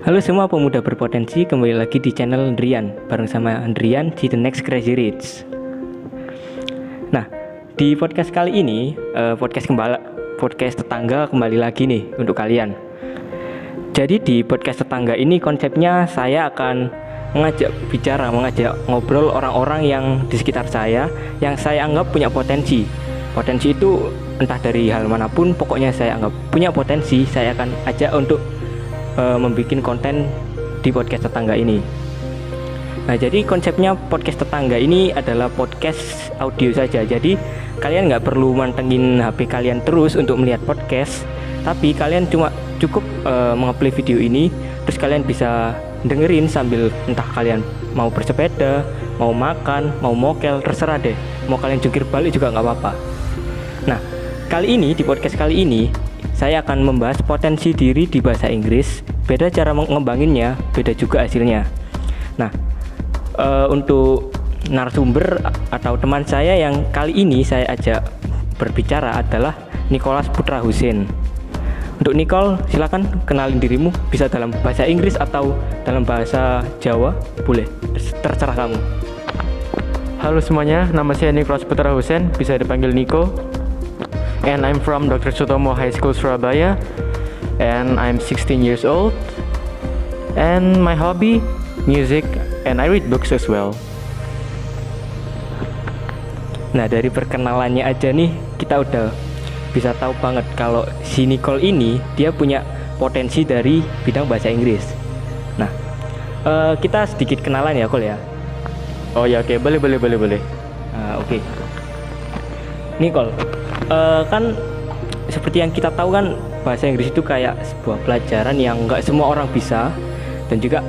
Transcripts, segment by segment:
Halo semua pemuda berpotensi, kembali lagi di channel Andrian bareng sama Andrian di The Next Crazy Rich. Nah, di podcast kali ini podcast tetangga kembali lagi nih untuk kalian. Jadi di podcast tetangga ini konsepnya saya akan mengajak ngobrol orang-orang yang di sekitar saya yang saya anggap punya potensi. Potensi itu entah dari hal manapun, pokoknya saya anggap punya potensi, saya akan ajak untuk membuat konten di podcast tetangga ini. Nah, jadi konsepnya podcast tetangga ini adalah podcast audio saja. Jadi kalian nggak perlu mantengin HP kalian terus untuk melihat podcast, tapi kalian cukup mengupload video ini, terus kalian bisa dengerin sambil entah kalian mau bersepeda, mau makan, mau mokel, terserah deh. Mau kalian jungkir balik juga nggak apa-apa. Nah, di podcast kali ini saya akan membahas potensi diri di bahasa Inggris. Beda cara mengembanginnya, beda juga hasilnya. Nah, untuk narasumber atau teman saya yang kali ini saya ajak berbicara adalah Nicholas Putra Husin. Untuk Nicole, silakan kenalin dirimu, bisa dalam bahasa Inggris atau dalam bahasa Jawa, boleh, terserah kamu. Halo semuanya, nama saya Nicholas Putra Husin, bisa dipanggil Nico. And I'm from Dr. Sutomo High School Surabaya, and I'm 16 years old, and my hobby, music, and I read books as well. Nah, dari perkenalannya aja nih kita udah bisa tahu banget kalau si Nicole ini dia punya potensi dari bidang bahasa Inggris. Nah, kita sedikit kenalan ya, Cole ya. Oh ya, oke, boleh. Oke. Nicole, kan seperti yang kita tahu kan bahasa Inggris itu kayak sebuah pelajaran yang nggak semua orang bisa, dan juga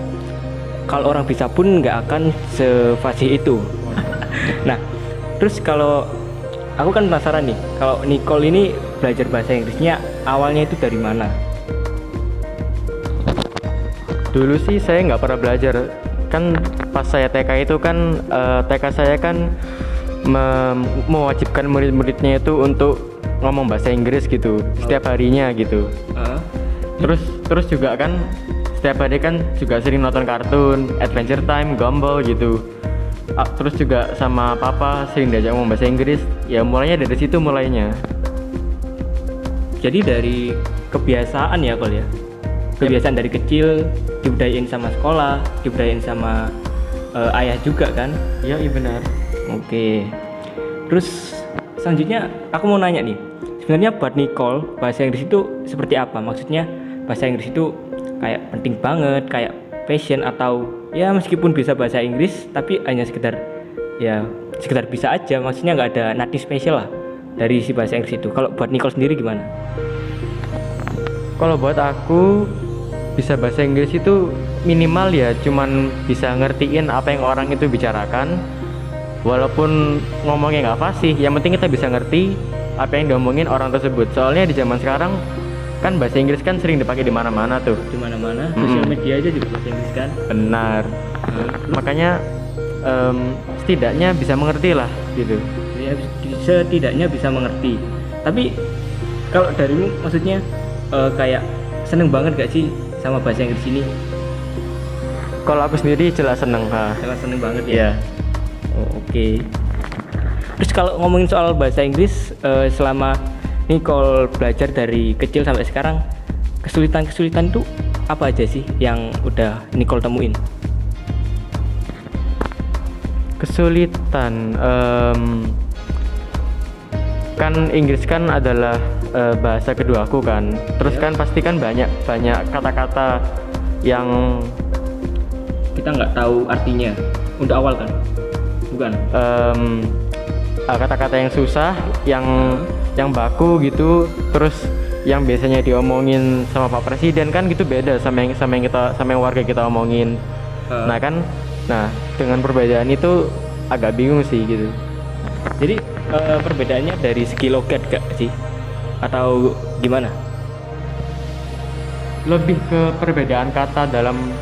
kalau orang bisa pun nggak akan sefasih itu. Nah, terus kalau aku kan penasaran nih, kalau Nicole ini belajar bahasa Inggrisnya awalnya itu dari mana? Dulu sih saya nggak pernah belajar, kan pas saya TK itu kan TK saya kan mewajibkan murid-muridnya itu untuk ngomong bahasa Inggris gitu setiap harinya gitu. Terus juga kan setiap hari kan juga sering nonton kartun, Adventure Time, Gumball gitu. Terus juga sama papa sering diajak ngomong bahasa Inggris. Ya mulainya dari situ mulainya. Jadi dari kebiasaan ya, Kol ya. Kebiasaan dari kecil dibudayain sama sekolah, dibudayain sama ayah juga kan? Iya benar. Oke. Terus selanjutnya aku mau nanya nih. Sebenarnya buat Nicole bahasa Inggris itu seperti apa? Maksudnya bahasa Inggris itu kayak penting banget, kayak passion, atau ya meskipun bisa bahasa Inggris tapi hanya sekedar bisa aja. Maksudnya nggak ada nothing special lah dari si bahasa Inggris itu. Kalau buat Nicole sendiri gimana? Kalau buat aku bisa bahasa Inggris itu minimal ya cuman bisa ngertiin apa yang orang itu bicarakan. Walaupun ngomongnya nggak fasih, yang penting kita bisa ngerti apa yang diomongin orang tersebut. Soalnya di zaman sekarang kan bahasa Inggris kan sering dipakai di mana-mana tuh. Di mana-mana, sosial media aja juga bahasa Inggris kan. Benar. Makanya setidaknya bisa mengerti lah gitu. Ya, setidaknya bisa mengerti. Tapi kalau darimu maksudnya kayak seneng banget gak sih sama bahasa Inggris ini? Kalau aku sendiri jelas seneng. Jelas seneng banget ya. Iya. Oh, oke. Terus kalau ngomongin soal bahasa Inggris, selama Nicole belajar dari kecil sampai sekarang, kesulitan itu apa aja sih yang udah Nicole temuin? Kesulitan, kan Inggris kan adalah bahasa kedua aku kan. Terus kan pasti kan banyak kata-kata yang kita nggak tahu artinya untuk awal kan? Bukan. Kata-kata yang susah, yang baku gitu, terus yang biasanya diomongin sama Pak Presiden kan gitu beda sama yang warga kita omongin. Nah dengan perbedaan itu agak bingung sih gitu. Jadi perbedaannya dari segi logat gak sih? Atau gimana? Lebih ke perbedaan kata, dalam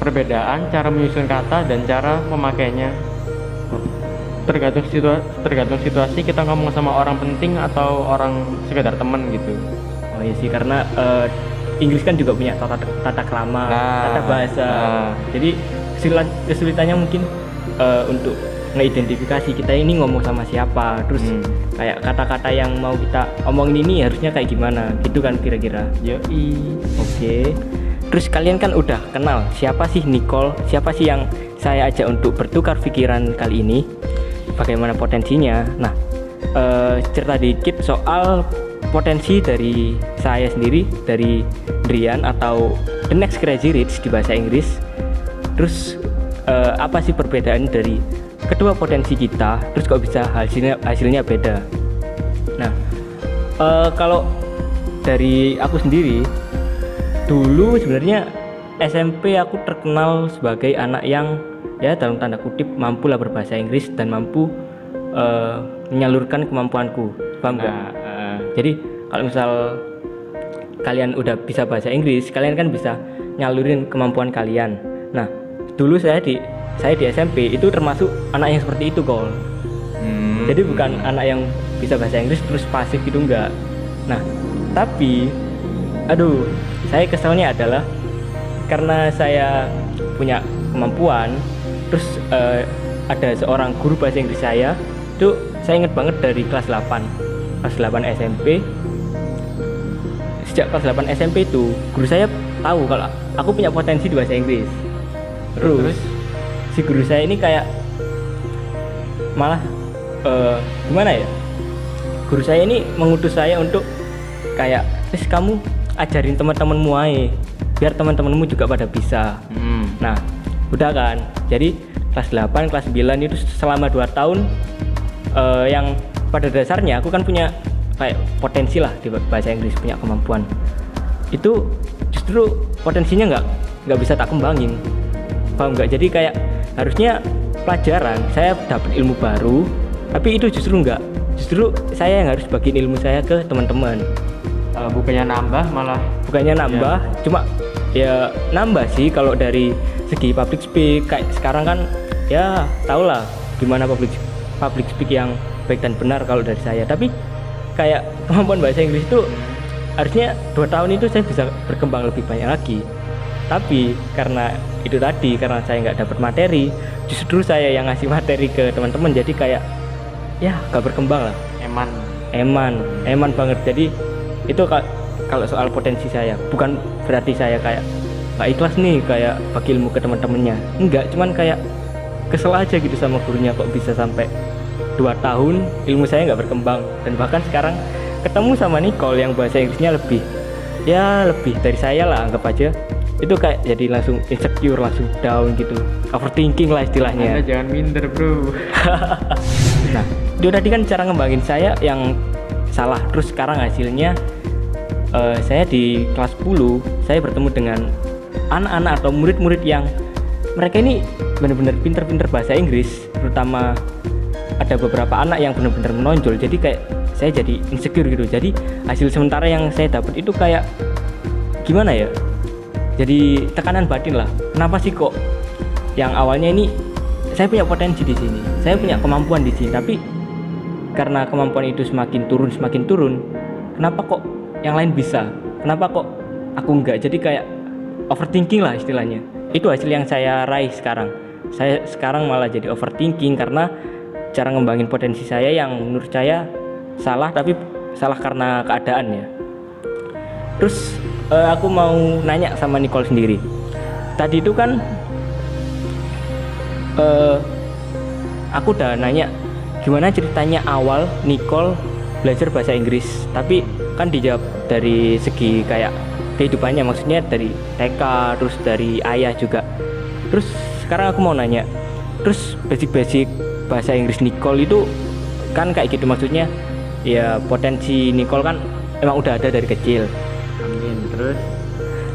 perbedaan cara menyusun kata dan cara memakainya. Tergantung situasi kita ngomong sama orang penting atau orang sekedar teman gitu. Oh iya sih, karena Inggris kan juga punya tata krama, tata bahasa. Jadi kesulitannya mungkin untuk mengidentifikasi kita ini ngomong sama siapa, terus kayak kata-kata yang mau kita omongin ini harusnya kayak gimana, gitu kan kira-kira. Oke. Terus kalian kan udah kenal siapa sih Nicole, siapa sih yang saya ajak untuk bertukar pikiran kali ini, bagaimana potensinya. Nah, cerita dikit soal potensi dari saya sendiri, dari Drian atau The Next Crazy Rich di bahasa Inggris. Terus apa sih perbedaan dari kedua potensi kita, terus kok bisa hasilnya beda. Nah, kalau dari aku sendiri, dulu sebenarnya SMP aku terkenal sebagai anak yang ya dalam tanda kutip mampu lah berbahasa Inggris dan mampu menyalurkan kemampuanku, paham nggak? Jadi kalau misal kalian udah bisa bahasa Inggris, kalian kan bisa nyalurin kemampuan kalian. Nah, dulu saya di SMP itu termasuk anak yang seperti itu, Kol. Jadi bukan anak yang bisa bahasa Inggris terus pasif gitu, enggak. Nah, tapi saya keselnya adalah karena saya punya kemampuan, terus ada seorang guru bahasa Inggris saya, itu saya ingat banget dari kelas 8 SMP. Sejak kelas 8 SMP itu guru saya tahu kalau aku punya potensi di bahasa Inggris. Terus si guru saya ini kayak malah gimana ya? Guru saya ini mengutus saya untuk kayak, kamu ajarin teman-temanmu aja, biar teman-temanmu juga pada bisa. Nah, udah kan. Jadi kelas 8, kelas 9 itu selama 2 tahun yang pada dasarnya aku kan punya kayak potensi lah di bahasa Inggris, punya kemampuan. Itu justru potensinya nggak bisa tak kembangin. Paham nggak? Jadi kayak harusnya pelajaran saya dapat ilmu baru, tapi itu justru enggak. Justru saya yang harus bagiin ilmu saya ke teman-teman. Bukannya nambah, cuma ya nambah sih kalau dari segi public speak. Kayak sekarang kan ya tau lah gimana public speak yang baik dan benar kalau dari saya. Tapi kayak kemampuan bahasa Inggris itu harusnya 2 tahun itu saya bisa berkembang lebih banyak lagi. Tapi karena itu tadi, karena saya nggak dapat materi, justru saya yang ngasih materi ke teman-teman, jadi kayak ya nggak berkembang lah. Eman banget. Jadi itu kalau soal potensi saya, bukan berarti saya kayak nggak ikhlas nih kayak bagi ilmu ke teman-temannya, enggak, cuman kayak kesel aja gitu sama gurunya, kok bisa sampai 2 tahun ilmu saya nggak berkembang. Dan bahkan sekarang ketemu sama Nicole yang bahasa Inggrisnya lebih dari saya lah, anggap aja itu kayak jadi langsung insecure, langsung down gitu, overthinking lah istilahnya. Anda jangan minder, bro. Nah, itu tadi kan cara ngembangin saya yang salah. Terus sekarang hasilnya saya di kelas 10 saya bertemu dengan anak-anak atau murid-murid yang mereka ini benar-benar pinter-pinter bahasa Inggris, terutama ada beberapa anak yang benar-benar menonjol. Jadi kayak saya jadi insecure gitu. Jadi hasil sementara yang saya dapat itu kayak gimana ya, jadi tekanan batin lah. Kenapa sih kok yang awalnya ini saya punya potensi di sini, saya punya kemampuan di sini, tapi karena kemampuan itu semakin turun, kenapa kok yang lain bisa, kenapa kok aku enggak? Jadi kayak overthinking lah istilahnya. Itu hasil yang saya raih sekarang. Saya sekarang malah jadi overthinking karena cara ngembangin potensi saya yang menurut saya salah, tapi salah karena keadaan ya. Terus aku mau nanya sama Nicole sendiri. Tadi itu kan aku udah nanya gimana ceritanya awal Nicole belajar bahasa Inggris, tapi kan dijawab dari segi kayak kehidupannya, maksudnya dari TK, terus dari ayah juga. Terus sekarang aku mau nanya, terus basic bahasa Inggris Nicole itu kan kayak gitu, maksudnya ya potensi Nicole kan emang udah ada dari kecil. Amin.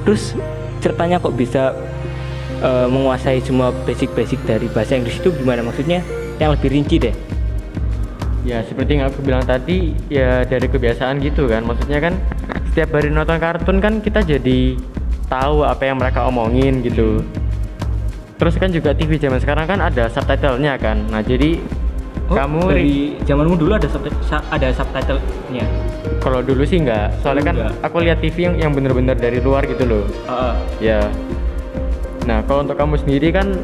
Terus ceritanya kok bisa menguasai semua basic dari bahasa Inggris itu gimana, maksudnya yang lebih rinci deh. Ya seperti yang aku bilang tadi, ya dari kebiasaan gitu kan. Maksudnya kan setiap hari nonton kartun kan kita jadi tahu apa yang mereka omongin gitu. Terus kan juga TV zaman sekarang kan ada subtitlenya kan. Nah jadi Kamu dari zamanmu dulu ada subtitle-nya? kalau dulu sih enggak, soalnya kan Enggak. aku lihat TV yang bener-bener dari luar gitu loh. Ya. Nah, kalau untuk kamu sendiri kan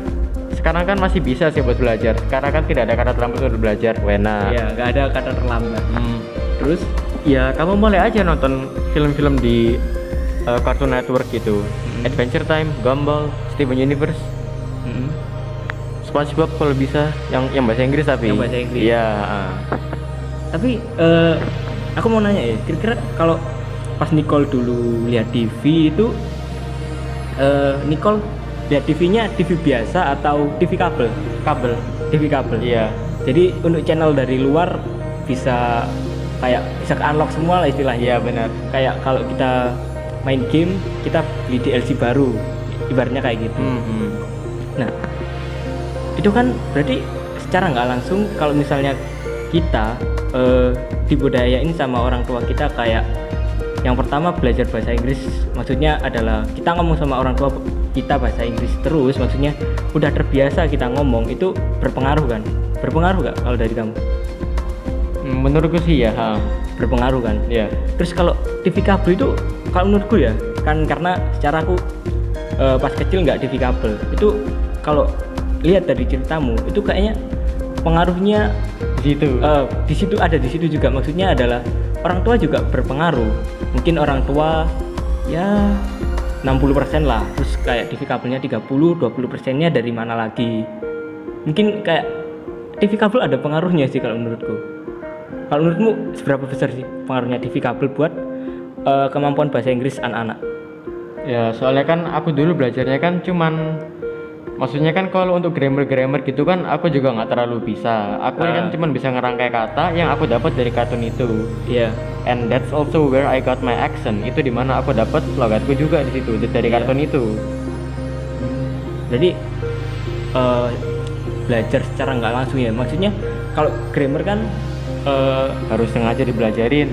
sekarang kan masih bisa sih buat belajar. Karena kan tidak ada kata terlambat untuk belajar. Wena. Iya, nggak ada kata terlambat. Terus Ya, kamu boleh aja nonton film-film di Cartoon Network gitu. Adventure Time, Gumball, Steven Universe, SpongeBob kalau bisa yang bahasa Inggris tapi. Yang bahasa Inggris. Iya. tapi aku mau nanya ya, kira-kira kalau pas Nicole dulu lihat TV itu Nicole lihat TV-nya TV biasa atau TV kabel? TV kabel. Iya. Jadi untuk channel dari luar bisa bisa ke-unlock semua lah istilahnya. Iya benar. Kayak kalau kita main game, kita beli DLC baru, ibaratnya kayak gitu. Nah, itu kan berarti secara nggak langsung kalau misalnya kita dibudayain sama orang tua kita, kayak yang pertama belajar bahasa Inggris, maksudnya adalah kita ngomong sama orang tua kita bahasa Inggris terus, maksudnya udah terbiasa kita ngomong, itu berpengaruh kan? Berpengaruh nggak kalau dari kamu? Menurutku sih ya, Berpengaruh kan? Iya. Terus kalau TV kabel itu, kalau menurutku ya, kan karena secara aku pas kecil nggak TV kabel, itu kalau lihat dari ceritamu itu kayaknya pengaruhnya Di situ. di situ juga, maksudnya adalah orang tua juga berpengaruh. Mungkin orang tua ya 60% lah, terus kayak TV kabelnya 30-20%-nya dari mana lagi. Mungkin kayak TV kabel ada pengaruhnya sih kalau menurutku. Kalau menurutmu seberapa besar sih pengaruhnya TV kabel buat kemampuan bahasa Inggris anak-anak? Ya, soalnya kan aku dulu belajarnya kan cuman, maksudnya kan kalau untuk grammar gitu kan aku juga nggak terlalu bisa. Aku kan cuman bisa ngerangkai kata yang aku dapat dari kartun itu. Iya. And that's also where I got my accent. Itu dimana aku dapat logatku juga di situ dari kartun itu. Jadi belajar secara nggak langsung ya. Maksudnya kalau grammar kan Harus sengaja dipelajarin.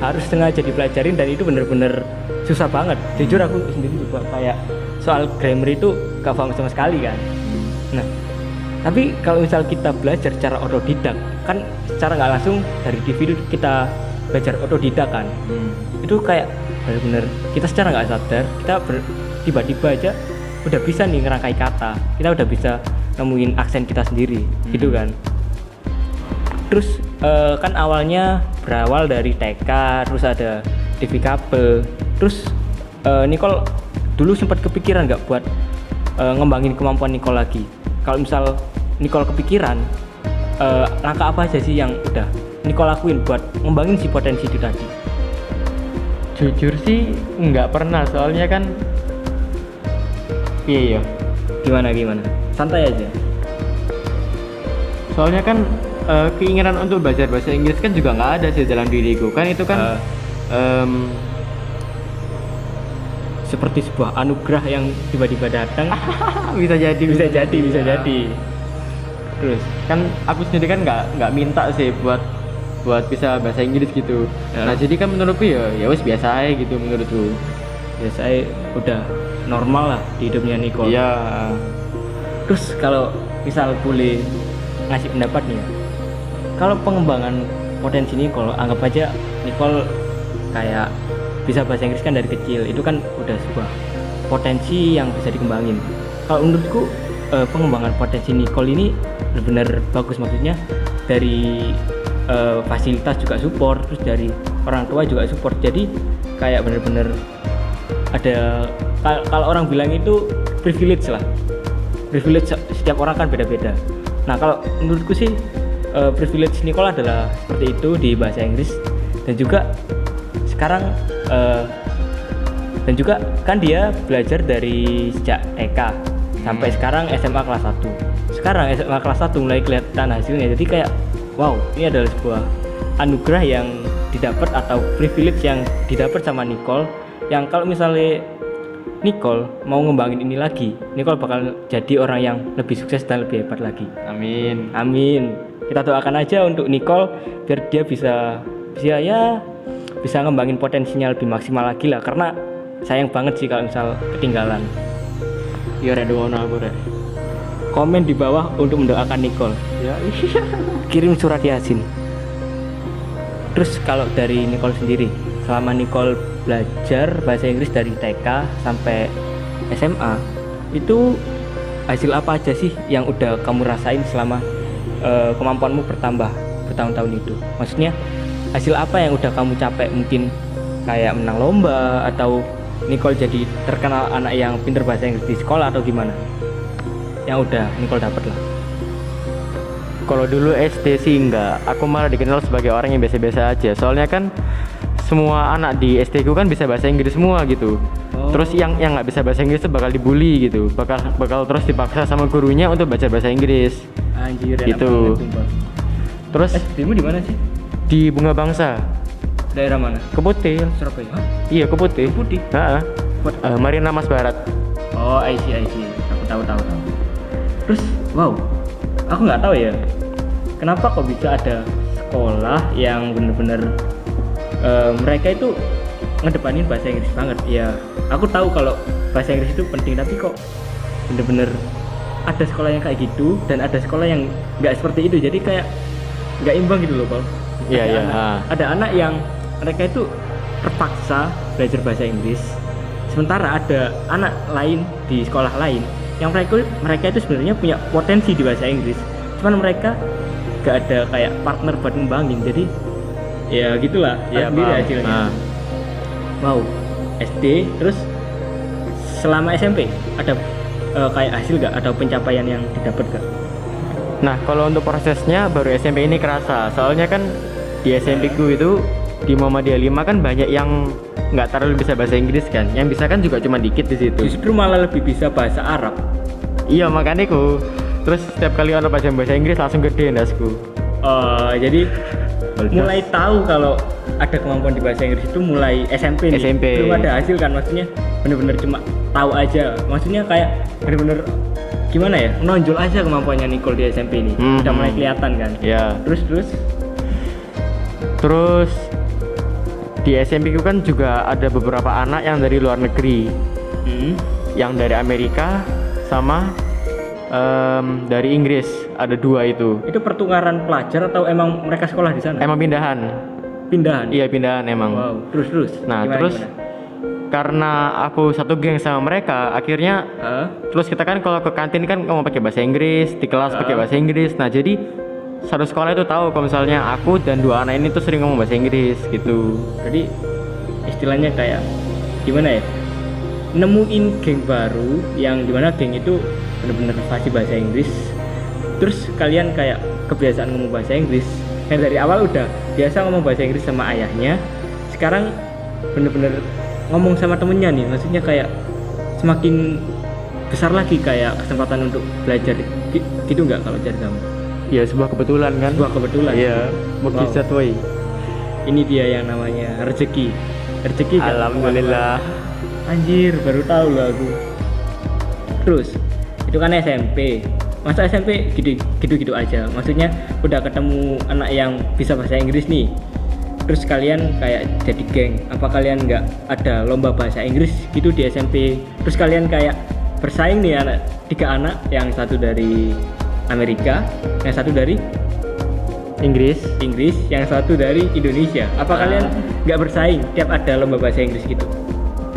dan itu bener-bener susah banget. Jujur aku sendiri juga kayak soal grammar itu gak paham sama sekali kan. Nah, tapi kalau misal kita belajar secara otodidak, kan secara nggak langsung dari TV itu kita belajar otodidak kan. Itu kayak bener-bener kita secara nggak sadar, kita tiba-tiba aja udah bisa nih ngerangkai kata, kita udah bisa nemuin aksen kita sendiri, gitu kan. Terus kan awalnya berawal dari TK, terus ada TV kabel. Terus Nicole dulu sempat kepikiran nggak buat ngembangin kemampuan Nicole lagi? Kalau misal Nicole kepikiran, langkah apa aja sih yang udah Nicole lakuin buat ngembangin si potensi itu tadi? Jujur sih nggak pernah, soalnya kan iya. Gimana? Santai aja. Soalnya kan keinginan untuk belajar bahasa Inggris kan juga nggak ada sih dalam diriku. Kan itu kan seperti sebuah anugerah yang tiba-tiba datang. bisa jadi. Terus Kan aku sendiri kan nggak minta sih buat bisa bahasa Inggris gitu. Nah jadi kan menurutku ya wes biasa aja gitu menurutku. saya udah normal lah di hidupnya Nicole. Iya. Terus kalau misal boleh ngasih pendapat nih ya, kalau pengembangan potensi Nicole, anggap aja Nicole kayak bisa bahasa Inggris kan dari kecil, itu kan udah sebuah potensi yang bisa dikembangin. Kalau menurutku pengembangan potensi Nicole ini benar-benar bagus, maksudnya dari fasilitas juga support, terus dari orang tua juga support, jadi kayak benar-benar ada, kalau orang bilang itu privilege lah. Privilege setiap orang kan beda-beda. Nah kalau menurutku sih privilege Nicole adalah seperti itu di bahasa Inggris, dan juga sekarang dan juga kan dia belajar dari sejak TK sampai sekarang SMA kelas 1. Sekarang SMA kelas 1 mulai kelihatan hasilnya, jadi kayak wow, ini adalah sebuah anugerah yang didapat atau privilege yang didapat sama Nicole, yang kalau misalnya Nicole mau ngembangin ini lagi, Nicole bakal jadi orang yang lebih sukses dan lebih hebat lagi. Amin. Kita doakan aja untuk Nicole biar dia bisa ngembangin potensinya lebih maksimal lagi lah, karena sayang banget sih kalau misal ketinggalan. Iya rek, doa aku rek. komen di bawah untuk mendoakan Nicole. Ya, Kirim surat Yasin. Terus kalau dari Nicole sendiri, selama Nicole belajar bahasa Inggris dari TK sampai SMA, itu hasil apa aja sih yang udah kamu rasain selama kemampuanmu bertambah bertahun-tahun itu? Maksudnya hasil apa yang udah kamu capai? Mungkin kayak menang lomba, atau Nicole jadi terkenal anak yang pintar bahasa Inggris di sekolah, atau gimana? Yang udah Nicole dapet lah. kalau dulu SD sih enggak, aku malah dikenal sebagai orang yang biasa-biasa aja. Soalnya kan semua anak di SD ku kan bisa bahasa Inggris semua gitu. Terus yang nggak bisa bahasa Inggris tuh bakal dibully gitu, bakal terus dipaksa sama gurunya untuk belajar bahasa Inggris. Anjir, gitu. Terus SD-mu di mana sih? di Bunga Bangsa, Daerah mana? Keputi. Surabaya. Hah? Iya, Keputi. Keputi? Heeh. Marina Mas Barat. Oh, I see. Aku tahu. Terus, wow, aku nggak tahu ya, kenapa kok bisa ada sekolah yang bener-bener mereka itu ngedepanin bahasa Inggris banget. Ya, aku tahu kalau bahasa Inggris itu penting, tapi kok bener-bener ada sekolah yang kayak gitu dan ada sekolah yang nggak seperti itu. Jadi kayak nggak imbang gitu loh, Paul. Iya. Ada anak yang mereka itu terpaksa belajar bahasa Inggris, sementara ada anak lain di sekolah lain yang mereka itu sebenarnya punya potensi di bahasa Inggris, cuman mereka gak ada kayak partner buat ngembangin. Jadi ya gitulah, sendiri hasilnya. Wow, SD. Terus selama SMP ada kayak hasil gak atau pencapaian yang didapat gak? Nah, kalau untuk prosesnya baru SMP ini kerasa. Soalnya kan di SMP ku itu di Muhammadiyah 5 kan banyak yang nggak terlalu bisa bahasa Inggris kan. Yang bisa kan juga cuma dikit di situ. Justru malah lebih bisa bahasa Arab. Iya, makanya ku. Terus setiap kali orang bahasa Inggris langsung gede dasku. Jadi mulai tahu kalau ada kemampuan di bahasa Inggris itu mulai SMP nih. SMP. Belum ada hasil kan, maksudnya bener-bener cuma tahu aja. Maksudnya kayak bener-bener gimana ya, menonjol aja kemampuannya Nicole di SMP ini. Udah mulai kelihatan kan. Ya. Terus di SMP ku kan juga ada beberapa anak yang dari luar negeri. Yang dari Amerika sama dari Inggris, ada 2 itu. Itu pertukaran pelajar atau emang mereka sekolah di sana? Emang pindahan. Iya, pindahan emang. Wow, terus. Nah, gimana? Karena aku satu geng sama mereka, akhirnya terus kita kan kalau ke kantin kan ngomong pakai bahasa Inggris, di kelas pakai bahasa Inggris. Nah, jadi satu sekolah itu tahu kalau misalnya aku dan 2 anak ini tuh sering ngomong bahasa Inggris gitu. Jadi istilahnya kayak gimana ya, nemuin geng baru yang dimana geng itu benar-benar fasih bahasa Inggris. Terus kalian kayak kebiasaan ngomong bahasa Inggris, yang dari awal udah biasa ngomong bahasa Inggris sama ayahnya, sekarang bener-bener ngomong sama temennya nih. Maksudnya kayak semakin besar lagi kayak kesempatan untuk belajar gitu nggak kalau cari kamu? Ya, sebuah kebetulan kan. Iya, mukjizat woi. Ini dia yang namanya rezeki. Alhamdulillah. Anjir, baru tahu loh aku. Terus itu kan SMP. Masa SMP gitu-gitu aja? Maksudnya udah ketemu anak yang bisa bahasa Inggris nih, terus kalian kayak jadi geng. Apa kalian nggak ada lomba bahasa Inggris gitu di SMP? Terus kalian kayak bersaing nih 3 anak, yang satu dari Amerika, yang satu dari Inggris, yang satu dari Indonesia. Apa kalian nggak bersaing tiap ada lomba bahasa Inggris gitu?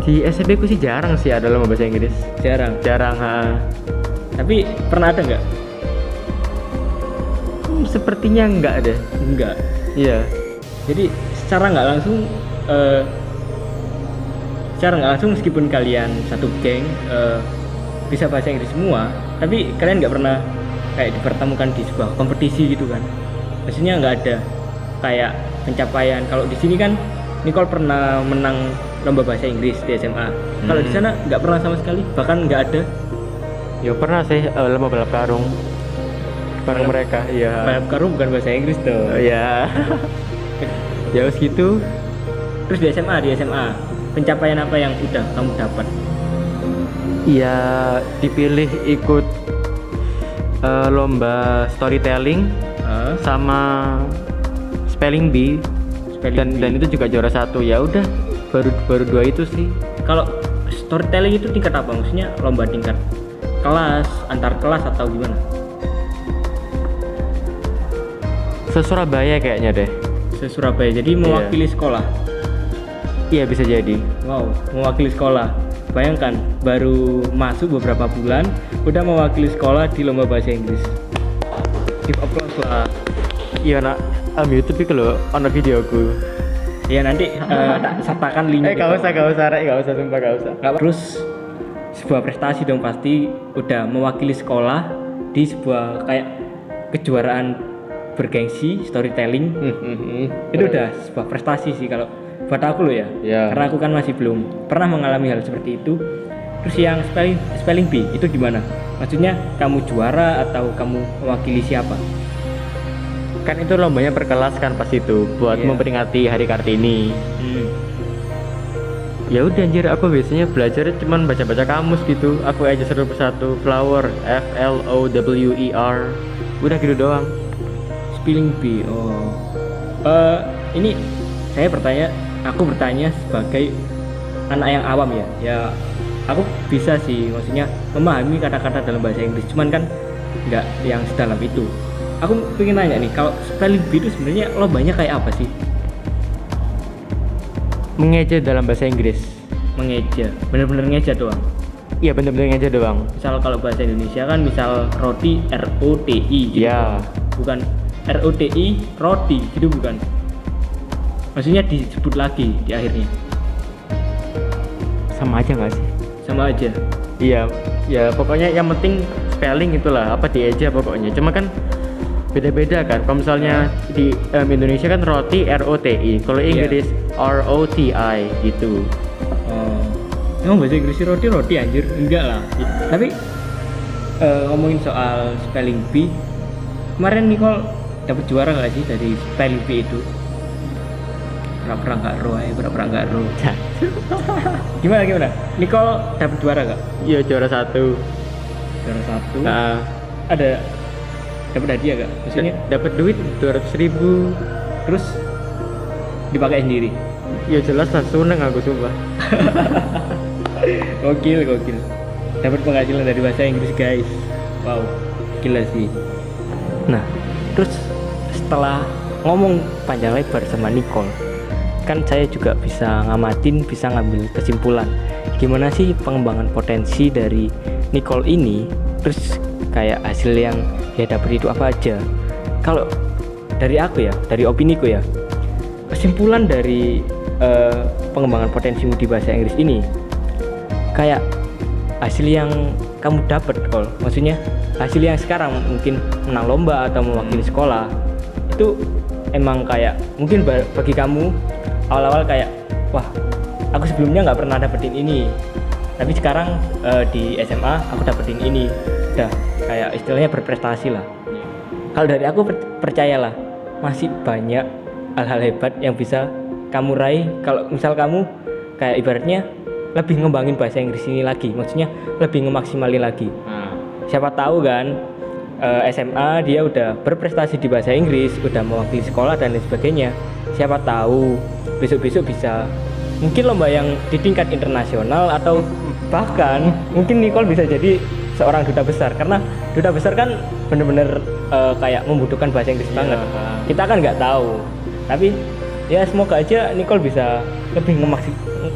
Di SMP ku sih jarang sih ada lomba bahasa Inggris. Jarang. Tapi pernah ada nggak? Sepertinya nggak ada. Enggak. Iya. Jadi secara nggak langsung meskipun kalian satu geng bisa bahasa Inggris semua, tapi kalian nggak pernah kayak dipertemukan di sebuah kompetisi gitu kan? Maksudnya nggak ada kayak pencapaian. Kalau di sini kan Nicole pernah menang lomba bahasa Inggris di SMA. Kalau di sana nggak pernah sama sekali, bahkan nggak ada. Ya pernah sih lomba balap karung bareng mereka. Iya. Balap karung bukan bahasa Inggris tuh. Iya. Jauh segitu. Terus di SMA pencapaian apa yang udah kamu dapat? Iya, dipilih ikut lomba storytelling sama spelling bee. Dan itu juga juara 1. Ya udah, baru 2 itu sih. Kalau storytelling itu tingkat apa? Maksudnya lomba tingkat kelas, antar kelas atau gimana? Se-Surabaya kayaknya deh. Se-Surabaya, jadi mewakili sekolah. Iya bisa jadi. Wow, mewakili sekolah. Bayangkan, baru masuk beberapa bulan udah mewakili sekolah di lomba bahasa Inggris. Give applause lah. Iya nak, YouTube itu loh, ono videoku. Ya nanti tak sertakan linknya. Gak usah, Rek, gak usah, sumpah gak usah. Terus sebuah prestasi dong pasti, udah mewakili sekolah di sebuah kayak kejuaraan bergengsi storytelling. Itu udah sebuah prestasi sih kalau buat aku loh ya. Karena aku kan masih belum pernah mengalami hal seperti itu. Terus yang spelling bee itu gimana? Maksudnya kamu juara atau kamu mewakili siapa? Kan itu lombanya per kelas kan pas itu buat memperingati Hari Kartini. Ya udah anjir, aku biasanya belajar cuman baca-baca kamus gitu. Aku aja satu flower, FLOWER. Udah gitu doang. Spelling bee. Oh. Ini aku bertanya sebagai anak yang awam ya. Ya aku bisa sih maksudnya memahami kata-kata dalam bahasa Inggris, cuman kan nggak yang sedalam itu. Aku pengen nanya nih, kalau spelling bee itu sebenarnya lombanya kayak apa sih? Mengeja dalam bahasa Inggris. Mengeja, bener-bener ngeja doang. Iya bener-bener ngeja doang. Misal kalau bahasa Indonesia kan misal roti ROTI gitu. Iya. Bukan ROTI roti gitu, bukan. Maksudnya disebut lagi di akhirnya. Sama aja nggak sih? Sama aja. Iya, ya pokoknya yang penting spelling itulah, apa dieja pokoknya. Cuma kan beda-beda kan. Kalau misalnya di Indonesia kan roti ROTI, kalau Inggris ROTI gitu. Oh, emang bahasa Inggris roti anjir? Enggak lah. Tapi ngomongin soal spelling bee, kemarin Nicole dapat juara nggak sih dari spelling bee itu? Pura-pura nggak ro. Gimana? Nicole dapat juara nggak? Iya juara 1. Juara 1. Nah, ada dapat hadiah gak? Maksudnya dapat duit 200.000. Terus dipakai sendiri? Ya jelas lah, seneng aku sumpah. Gokil. Dapat penghasilan dari bahasa Inggris guys. Wow, gila sih. Nah, terus setelah ngomong panjang lebar sama Nicole, kan saya juga bisa bisa ngambil kesimpulan gimana sih pengembangan potensi dari Nicole ini. Terus kayak hasil yang dia dapat itu apa aja. Kalau dari aku ya, dari opiniku ya, kesimpulan dari pengembangan potensimu di bahasa Inggris ini kayak hasil yang kamu dapat Kol. Maksudnya hasil yang sekarang mungkin menang lomba atau mewakili sekolah itu emang kayak mungkin bagi kamu awal-awal kayak wah aku sebelumnya nggak pernah dapetin ini, tapi sekarang di SMA aku dapetin ini. Udah kayak istilahnya berprestasi lah. Kalau dari aku percayalah masih banyak hal-hal hebat yang bisa kamu raih kalau misal kamu kayak ibaratnya lebih ngembangin bahasa Inggris ini lagi, maksudnya lebih ngemaksimalin lagi. Siapa tahu kan SMA dia udah berprestasi di bahasa Inggris, udah mewakili sekolah dan lain sebagainya. Siapa tahu besok-besok bisa mungkin lomba yang di tingkat internasional atau bahkan mungkin Nicole bisa jadi seorang duta besar, karena duta besar kan bener-bener kayak membutuhkan bahasa Inggris banget. Kita kan nggak tahu, tapi ya semoga aja Nicole bisa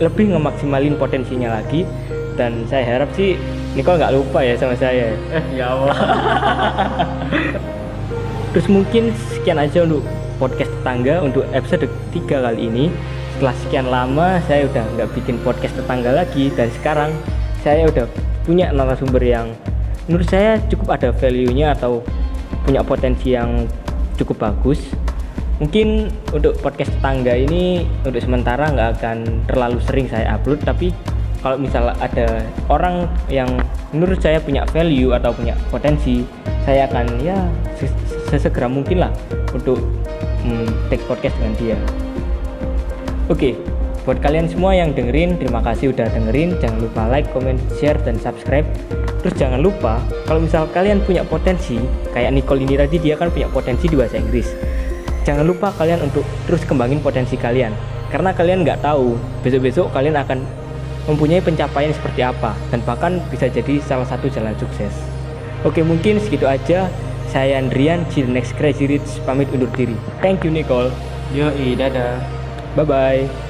lebih ngemaksimalin potensinya lagi, dan saya harap sih Nicole nggak lupa ya sama saya. Ya Allah. Terus mungkin sekian aja untuk podcast tetangga untuk episode 3 kali ini. Setelah sekian lama saya udah nggak bikin podcast tetangga lagi, dan sekarang saya udah punya narasumber yang menurut saya cukup ada value-nya atau punya potensi yang cukup bagus. Mungkin untuk podcast tetangga ini untuk sementara nggak akan terlalu sering saya upload, tapi kalau misalnya ada orang yang menurut saya punya value atau punya potensi, saya akan ya sesegera mungkin lah untuk take podcast dengan dia. Oke, buat kalian semua yang dengerin, terima kasih udah dengerin. Jangan lupa like, comment, share, dan subscribe. Terus jangan lupa kalau misal kalian punya potensi kayak Nicole ini tadi, dia kan punya potensi di bahasa Inggris. Jangan lupa kalian untuk terus kembangin potensi kalian, karena kalian nggak tahu besok-besok kalian akan mempunyai pencapaian seperti apa dan bahkan bisa jadi salah satu jalan sukses. Oke, mungkin segitu aja. Saya Andrian, see you next Crazy Rich, pamit undur diri. Thank you Nicole. Yoi, dadah. Bye bye.